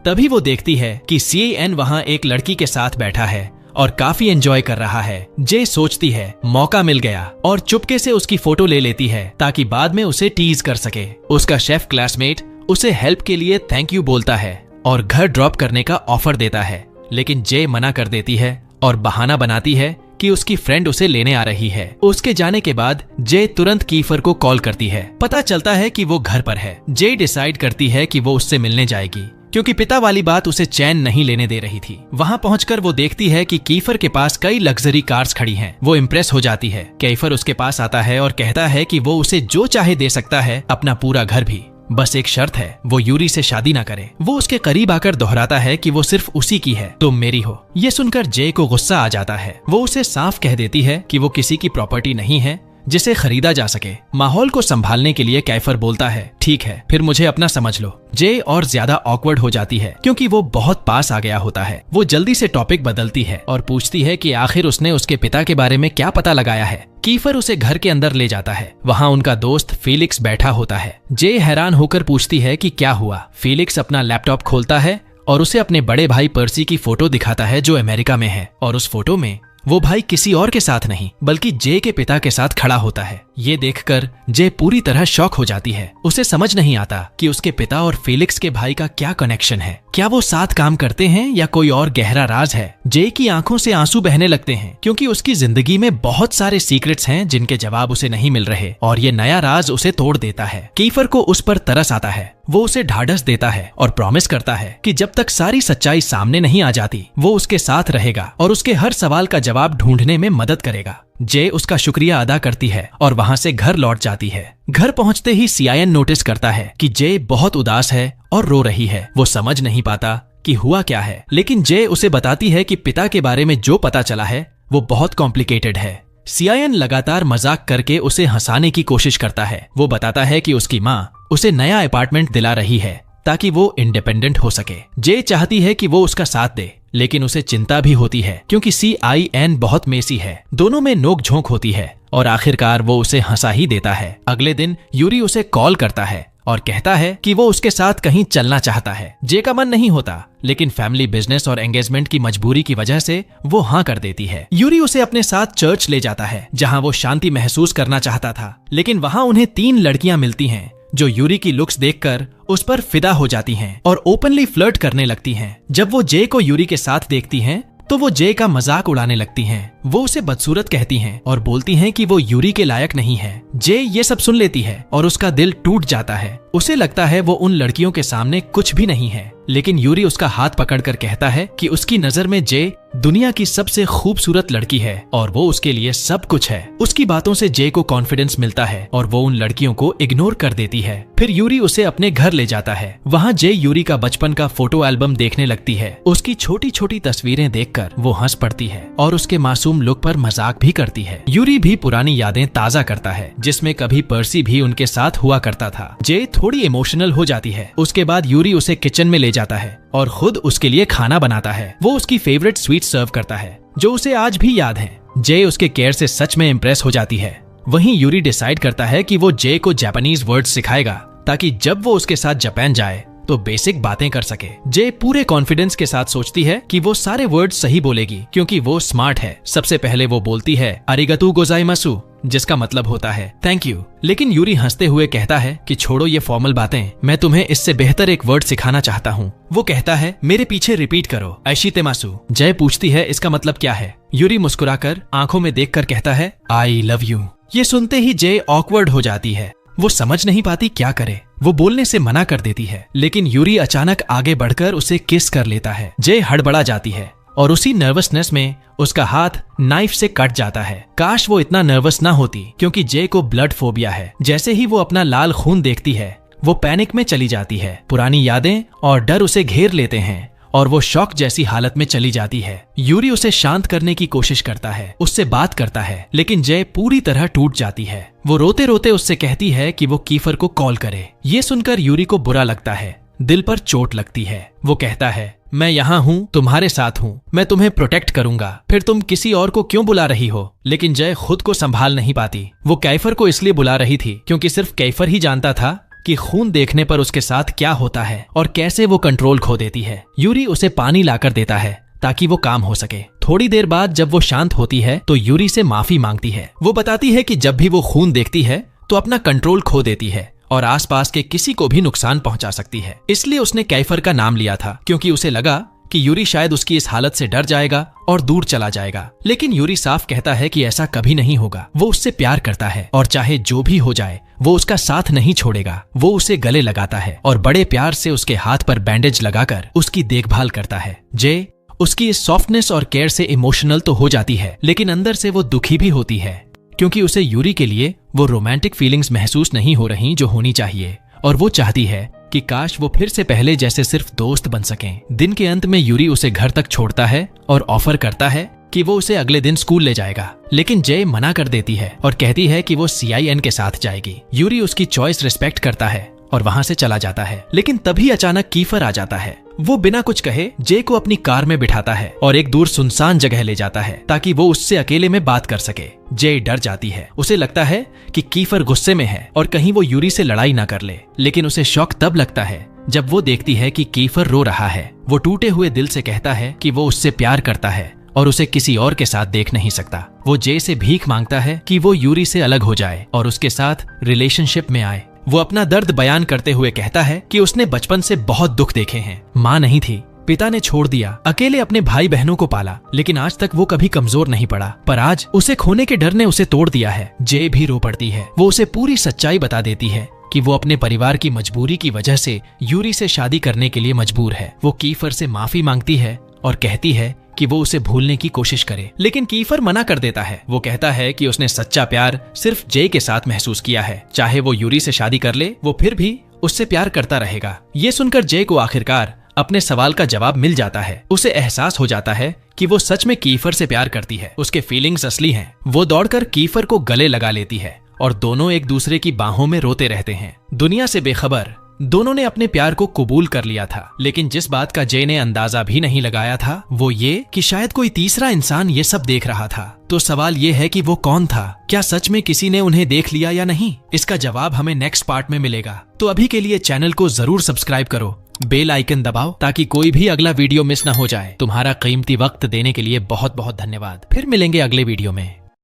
तभी वो देखती है कि CAN वहां एक लड़की के साथ बैठा है और काफी एंजॉय कर रहा है। जे सोचती है मौका मिल गया और चुपके से उसकी फोटो ले लेती है ताकि बाद में उसे टीज कर सके। उसका शेफ क्लासमेट उसे हेल्प के लिए थैंक यू बोलता है और घर ड्रॉप करने का ऑफर देता है, लेकिन जे मना कर देती है और बहाना बनाती है कि उसकी फ्रेंड उसे लेने आ रही है। उसके जाने के बाद जे तुरंत कीफर को कॉल करती है। पता चलता है कि वो घर पर है। जे डिसाइड करती है कि वो उससे मिलने जाएगी क्योंकि पिता वाली बात उसे चैन नहीं लेने दे रही थी। वहां पहुंचकर वो देखती है कि कीफर के पास कई लग्जरी कार्स खड़ी हैं। वो इम्प्रेस हो जाती है। कीफर उसके पास आता है और कहता है कि वो उसे जो चाहे दे सकता है, अपना पूरा घर भी, बस एक शर्त है, वो यूरी से शादी ना करे। वो उसके करीब आकर दोहराता है कि वो सिर्फ उसी की है, तुम मेरी हो। ये सुनकर जे को गुस्सा आ जाता है। वो उसे साफ कह देती है कि वो किसी की प्रॉपर्टी नहीं है जिसे खरीदा जा सके। माहौल को संभालने के लिए कैफर बोलता है, ठीक है, फिर मुझे अपना समझ लो। जे और ज्यादा ऑकवर्ड हो जाती है क्योंकि वो बहुत पास आ गया होता है। वो जल्दी से टॉपिक बदलती है और पूछती है कि आखिर उसने उसके पिता के बारे में क्या पता लगाया है। कीफर उसे घर के अंदर ले जाता है। वहाँ उनका दोस्त फीलिक्स बैठा होता है। जे हैरान होकर पूछती है कि क्या हुआ। फीलिक्स अपना लैपटॉप खोलता है और उसे अपने बड़े भाई पर्सी की फोटो दिखाता है जो अमेरिका में है, और उस फोटो में वो भाई किसी और के साथ नहीं बल्कि जे के पिता के साथ खड़ा होता है। ये देखकर जे पूरी तरह शॉक हो जाती है। उसे समझ नहीं आता कि उसके पिता और फेलिक्स के भाई का क्या कनेक्शन है। क्या वो साथ काम करते हैं या कोई और गहरा राज है। जे की आंखों से आंसू बहने लगते हैं क्योंकि उसकी जिंदगी में बहुत सारे सीक्रेट्स हैं जिनके जवाब उसे नहीं मिल रहे, और ये नया राज उसे तोड़ देता है। कीफर को उस पर तरस आता है। वो उसे ढाढ़स देता है और प्रॉमिस करता है कि जब तक सारी सच्चाई सामने नहीं आ जाती वो उसके साथ रहेगा और उसके हर सवाल का जवाब ढूंढने में मदद करेगा। जे उसका शुक्रिया अदा करती है और वहां से घर लौट जाती है। घर पहुंचते ही CIN नोटिस करता है कि जे बहुत उदास है और रो रही है। वो समझ नहीं पाता कि हुआ क्या है, लेकिन जे उसे बताती है कि पिता के बारे में जो पता चला है वो बहुत कॉम्प्लिकेटेड है। CIN लगातार मजाक करके उसे हंसाने की कोशिश करता है। वो बताता है कि उसकी माँ उसे नया अपार्टमेंट दिला रही है ताकि वो इंडिपेंडेंट हो सके। जे चाहती है कि वो उसका साथ दे, लेकिन उसे चिंता भी होती है क्योंकि CIN बहुत मेसी है। दोनों में नोक झोंक होती है और आखिरकार वो उसे हंसा ही देता है। अगले दिन यूरी उसे कॉल करता है और कहता है कि वो उसके साथ कहीं चलना चाहता है। जे का मन नहीं होता, लेकिन फैमिली बिजनेस और एंगेजमेंट की मजबूरी की वजह से वो हाँ कर देती है। यूरी उसे अपने साथ चर्च ले जाता है जहाँ वो शांति महसूस करना चाहता था, लेकिन वहाँ उन्हें 3 लड़कियां मिलती हैं जो यूरी की लुक्स देखकर उस पर फिदा हो जाती हैं और ओपनली फ्लर्ट करने लगती हैं। जब वो जे को यूरी के साथ देखती हैं तो वो जे का मजाक उड़ाने लगती हैं। वो उसे बदसूरत कहती हैं और बोलती हैं कि वो यूरी के लायक नहीं है। जे ये सब सुन लेती है और उसका दिल टूट जाता है। उसे लगता है वो उन लड़कियों के सामने कुछ भी नहीं है, लेकिन यूरी उसका हाथ पकड़कर कहता है कि उसकी नजर में जे दुनिया की सबसे खूबसूरत लड़की है और वो उसके लिए सब कुछ है। उसकी बातों से जे को कॉन्फिडेंस मिलता है और वो उन लड़कियों को इग्नोर कर देती है। फिर यूरी उसे अपने घर ले जाता है। वहाँ जे यूरी का बचपन का फोटो एल्बम देखने लगती है। उसकी छोटी छोटी तस्वीरें देखकर वो हंस पड़ती है और उसके मासूम लुक पर मजाक भी करती है। यूरी भी पुरानी यादें ताजा करता है जिसमें कभी पर्सी भी उनके साथ हुआ करता था। जे थोड़ी इमोशनल हो जाती है। उसके बाद यूरी उसे किचन में ले जाता है और खुद उसके लिए खाना बनाता है। वो उसकी फेवरेट स्वीट सर्व करता है जो उसे आज भी याद है। जे उसके केयर से सच में इम्प्रेस हो जाती है। वहीं यूरी डिसाइड करता है कि वो जे को जापानीज वर्ड्स सिखाएगा ताकि जब वो उसके साथ जापान जाए तो बेसिक बातें कर सके। जे पूरे कॉन्फिडेंस के साथ सोचती है कि वो सारे वर्ड सही बोलेगी क्योंकि वो स्मार्ट है। सबसे पहले वो बोलती है अरिगतो गोजाइमासु, जिसका मतलब होता है थैंक यू। लेकिन यूरी हंसते हुए कहता है कि छोड़ो ये फॉर्मल बातें, मैं तुम्हें इससे बेहतर एक वर्ड सिखाना चाहता हूँ। वो कहता है मेरे पीछे रिपीट करो, ऐशितेमासु। जय पूछती है इसका मतलब क्या है। यूरी मुस्कुराकर आंखों में देखकर कहता है आई लव यू। ये सुनते ही जय ऑकवर्ड हो जाती है। वो समझ नहीं पाती क्या करे। वो बोलने से मना कर देती है, लेकिन यूरी अचानक आगे बढ़कर उसे किस कर लेता है। जय हड़बड़ा जाती है और उसी नर्वसनेस में उसका हाथ नाइफ से कट जाता है। काश वो इतना नर्वस ना होती, क्योंकि जय को ब्लड फोबिया है। जैसे ही वो अपना लाल खून देखती है, वो पैनिक में चली जाती है। पुरानी यादें और डर उसे घेर लेते हैं और वो शॉक जैसी हालत में चली जाती है। यूरी उसे शांत करने की कोशिश करता है, उससे बात करता है, लेकिन जय पूरी तरह टूट जाती है। वो रोते रोते उससे कहती है कि वो कीफर को कॉल करे। ये सुनकर यूरी को बुरा लगता है, दिल पर चोट लगती है। वो कहता है मैं यहाँ हूँ, तुम्हारे साथ हूँ, मैं तुम्हें प्रोटेक्ट करूंगा, फिर तुम किसी और को क्यों बुला रही हो। लेकिन जय खुद को संभाल नहीं पाती। वो कैफर को इसलिए बुला रही थी क्योंकि सिर्फ कैफर ही जानता था कि खून देखने पर उसके साथ क्या होता है और कैसे वो कंट्रोल खो देती है। यूरी उसे पानी लाकर देता है ताकि वो काम हो सके। थोड़ी देर बाद जब वो शांत होती है तो यूरी से माफी मांगती है। वो बताती है कि जब भी वो खून देखती है तो अपना कंट्रोल खो देती है और आसपास के किसी को भी नुकसान पहुंचा सकती है। इसलिए उसने कैफर का नाम लिया था क्योंकि उसे लगा कि यूरी शायद उसकी इस हालत से डर जाएगा और दूर चला जाएगा। लेकिन यूरी साफ कहता है कि ऐसा कभी नहीं होगा। वो उससे प्यार करता है और चाहे जो भी हो जाए वो उसका साथ नहीं छोड़ेगा। वो उसे गले लगाता है और बड़े प्यार से उसके हाथ पर बैंडेज लगाकर उसकी देखभाल करता है। जय उसकी इस सॉफ्टनेस और केयर से इमोशनल तो हो जाती है, लेकिन अंदर से वो दुखी भी होती है क्योंकि उसे यूरी के लिए वो रोमांटिक फीलिंग्स महसूस नहीं हो रही जो होनी चाहिए, और वो चाहती है कि काश वो फिर से पहले जैसे सिर्फ दोस्त बन सकें। दिन के अंत में यूरी उसे घर तक छोड़ता है और ऑफर करता है कि वो उसे अगले दिन स्कूल ले जाएगा, लेकिन जय मना कर देती है और कहती है कि वो CIN के साथ जाएगी। यूरी उसकी चॉइस रिस्पेक्ट करता है और वहां से चला जाता है। लेकिन तभी अचानक कीफर आ जाता है। वो बिना कुछ कहे जय को अपनी कार में बिठाता है और एक दूर सुनसान जगह ले जाता है ताकि वो उससे अकेले में बात कर सके। जय डर जाती है। उसे लगता है कि कीफर गुस्से में है और कहीं वो यूरी से लड़ाई ना कर ले, लेकिन उसे शौक तब लगता है जब वो देखती है कि कीफर रो रहा है। वो टूटे हुए दिल से कहता है कि वो उससे प्यार करता है और उसे किसी और के साथ देख नहीं सकता। वो जय से भीख मांगता है कि वो यूरी से अलग हो जाए और उसके साथ रिलेशनशिप में आए। वो अपना दर्द बयान करते हुए कहता है कि उसने बचपन से बहुत दुख देखे हैं। माँ नहीं थी, पिता ने छोड़ दिया, अकेले अपने भाई बहनों को पाला, लेकिन आज तक वो कभी कमजोर नहीं पड़ा। पर आज उसे खोने के डर ने उसे तोड़ दिया है। जय भी रो पड़ती है। वो उसे पूरी सच्चाई बता देती है कि वो अपने परिवार की मजबूरी की वजह से यूरी से शादी करने के लिए मजबूर है। वो कीफर से माफी मांगती है और कहती है कि वो उसे भूलने की कोशिश करे, लेकिन कीफर मना कर देता है। वो कहता है कि उसने सच्चा प्यार सिर्फ जय के साथ महसूस किया है। चाहे वो यूरी से शादी कर ले, वो फिर भी उससे प्यार करता रहेगा। ये सुनकर जय को आखिरकार अपने सवाल का जवाब मिल जाता है। उसे एहसास हो जाता है कि वो सच में कीफर से प्यार करती है। उसके फीलिंग्स असली हैं। वो दौड़कर कीफर को गले लगा लेती है और दोनों एक दूसरे की बाहों में रोते रहते हैं। दुनिया से बेखबर दोनों ने अपने प्यार को कबूल कर लिया था, लेकिन जिस बात का जय ने अंदाजा भी नहीं लगाया था वो ये कि शायद कोई तीसरा इंसान ये सब देख रहा था। तो सवाल ये है कि वो कौन था? क्या सच में किसी ने उन्हें देख लिया या नहीं? इसका जवाब हमें नेक्स्ट पार्ट में मिलेगा। तो अभी के लिए चैनल को जरूर सब्सक्राइब करो, बेल आइकन दबाओ ताकि कोई भी अगला वीडियो मिस न हो जाए। तुम्हारा कीमती वक्त देने के लिए बहुत बहुत धन्यवाद। फिर मिलेंगे अगले वीडियो में।